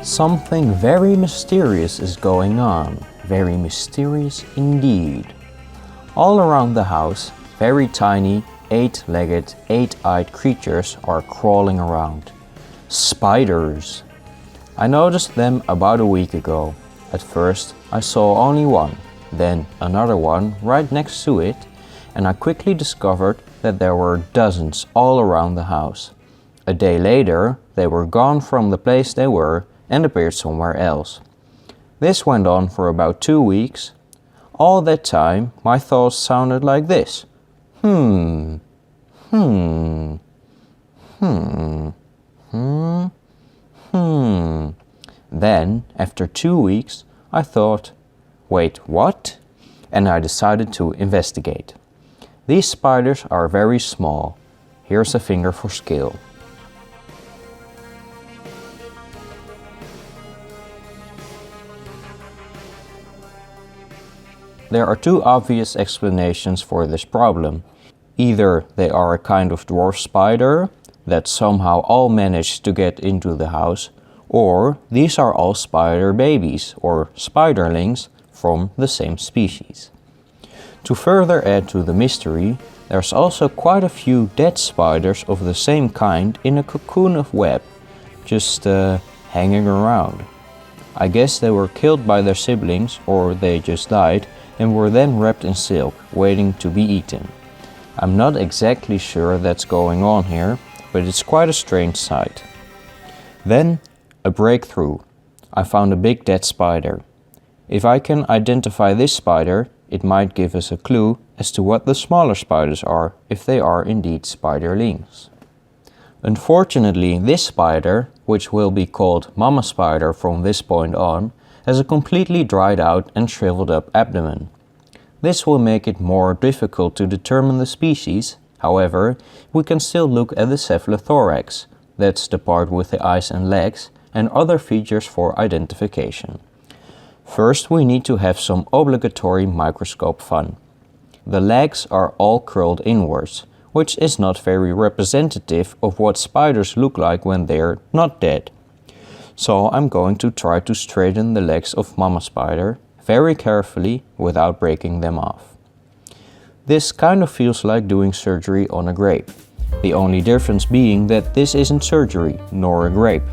Something very mysterious is going on. Very mysterious indeed. All around the house, very tiny, 8-legged, 8-eyed creatures are crawling around. Spiders! I noticed them about a week ago. At first, I saw only one, then another one right next to it, and I quickly discovered that there were dozens all around the house. A day later, they were gone from the place they were and appeared somewhere else. This went on for about 2 weeks. All that time, my thoughts sounded like this. Then, after 2 weeks, I thought, wait, what? And I decided to investigate. These spiders are very small. Here's a finger for scale. There are two obvious explanations for this problem. Either they are a kind of dwarf spider that somehow all managed to get into the house, or these are all spider babies or spiderlings from the same species. To further add to the mystery, there's also quite a few dead spiders of the same kind in a cocoon of web, just hanging around. I guess they were killed by their siblings or they just died and were then wrapped in silk, waiting to be eaten. I'm not exactly sure that's going on here, but it's quite a strange sight. Then, a breakthrough. I found a big dead spider. If I can identify this spider, it might give us a clue as to what the smaller spiders are, if they are indeed spiderlings. Unfortunately, this spider, which will be called Mama Spider from this point on, has a completely dried out and shriveled up abdomen. This will make it more difficult to determine the species. However, we can still look at the cephalothorax, that's the part with the eyes and legs, and other features for identification. First, we need to have some obligatory microscope fun. The legs are all curled inwards, which is not very representative of what spiders look like when they're not dead. So I'm going to try to straighten the legs of Mama Spider very carefully without breaking them off. This kind of feels like doing surgery on a grape. The only difference being that this isn't surgery, nor a grape.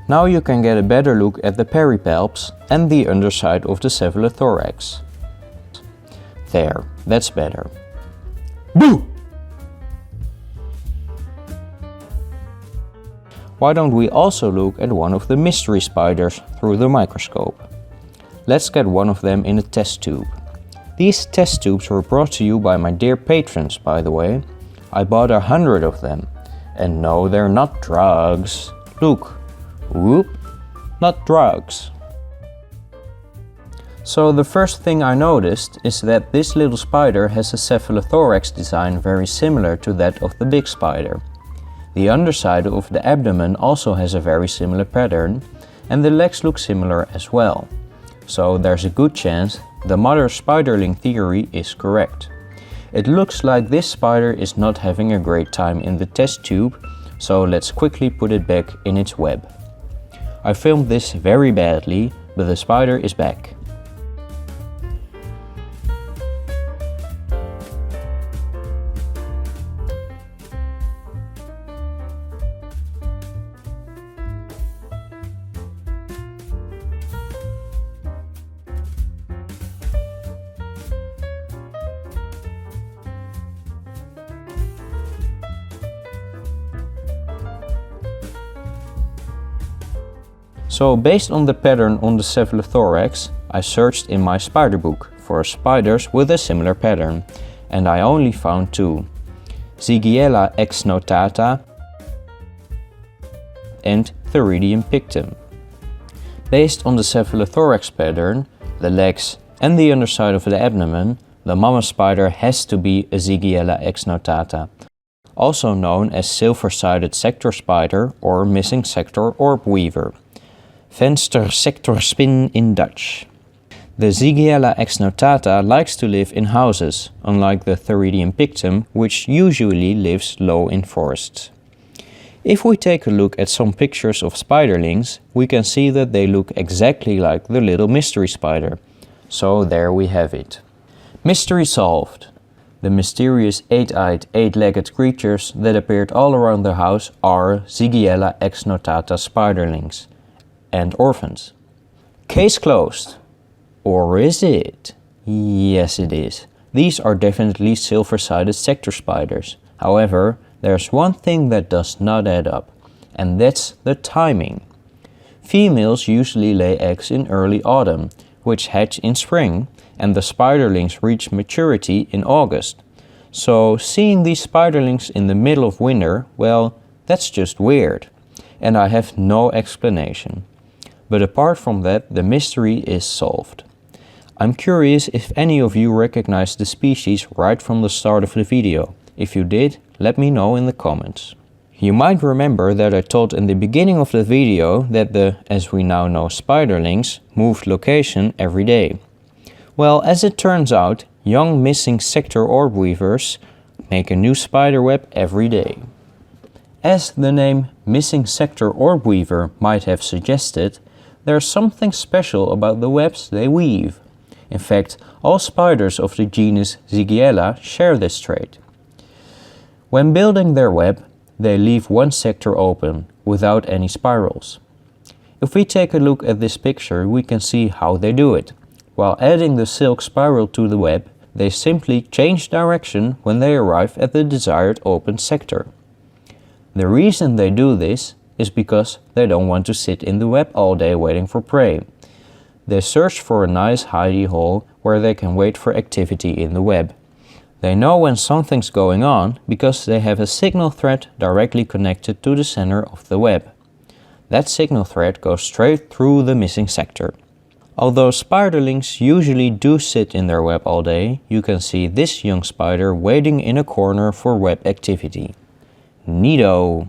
Now you can get a better look at the peripalps and the underside of the cephalothorax. There, that's better. Boo! Why don't we also look at one of the mystery spiders through the microscope? Let's get one of them in a test tube. These test tubes were brought to you by my dear patrons, by the way. I bought 100 of them. And no, they're not drugs. Look. Whoop, not drugs. So the first thing I noticed is that this little spider has a cephalothorax design very similar to that of the big spider. The underside of the abdomen also has a very similar pattern, and the legs look similar as well. So there's a good chance the mother spiderling theory is correct. It looks like this spider is not having a great time in the test tube, so let's quickly put it back in its web. I filmed this very badly, but the spider is back. So based on the pattern on the cephalothorax, I searched in my spider book for spiders with a similar pattern, and I only found two: Zyghiella x-notata and Theridium pictum. Based on the cephalothorax pattern, the legs and the underside of the abdomen, the mama spider has to be a Zyghiella x-notata, also known as silver-sided sector spider or missing sector orb weaver. Venstersectorspin in Dutch. The Zyghiella x-notata likes to live in houses, unlike the Theridium pictum, which usually lives low in forests. If we take a look at some pictures of spiderlings, we can see that they look exactly like the little mystery spider. So there we have it. Mystery solved. The mysterious 8-eyed, 8-legged creatures that appeared all around the house are Zyghiella x-notata spiderlings. And orphans. Case closed. Or is it? Yes, it is. These are definitely silver-sided sector spiders. However, there's one thing that does not add up, and that's the timing. Females usually lay eggs in early autumn, which hatch in spring, and the spiderlings reach maturity in August. So seeing these spiderlings in the middle of winter, well, that's just weird. And I have no explanation. But apart from that, the mystery is solved. I'm curious if any of you recognize the species right from the start of the video. If you did, let me know in the comments. You might remember that I told in the beginning of the video that the, as we now know, spiderlings moved location every day. Well, as it turns out, young missing sector orb weavers make a new spider web every day. As the name missing sector orb weaver might have suggested, there's something special about the webs they weave. In fact, all spiders of the genus Zyghiella share this trait. When building their web, they leave one sector open, without any spirals. If we take a look at this picture, we can see how they do it. While adding the silk spiral to the web, they simply change direction when they arrive at the desired open sector. The reason they do this is because they don't want to sit in the web all day waiting for prey. They search for a nice hidey hole where they can wait for activity in the web. They know when something's going on because they have a signal thread directly connected to the center of the web. That signal thread goes straight through the missing sector. Although spiderlings usually do sit in their web all day, you can see this young spider waiting in a corner for web activity. Neato!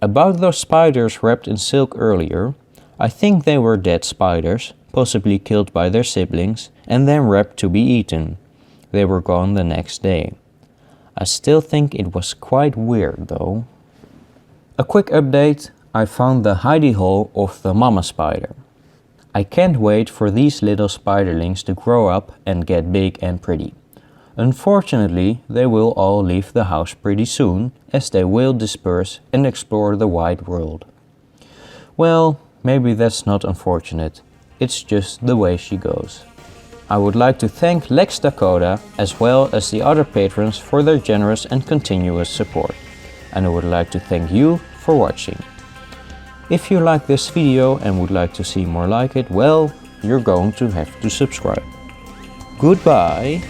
About those spiders wrapped in silk earlier, I think they were dead spiders, possibly killed by their siblings, and then wrapped to be eaten. They were gone the next day. I still think it was quite weird though. A quick update, I found the hidey hole of the mama spider. I can't wait for these little spiderlings to grow up and get big and pretty. Unfortunately, they will all leave the house pretty soon, as they will disperse and explore the wide world. Well, maybe that's not unfortunate, it's just the way she goes. I would like to thank Lex Dakota as well as the other patrons for their generous and continuous support. And I would like to thank you for watching. If you like this video and would like to see more like it, well, you're going to have to subscribe. Goodbye!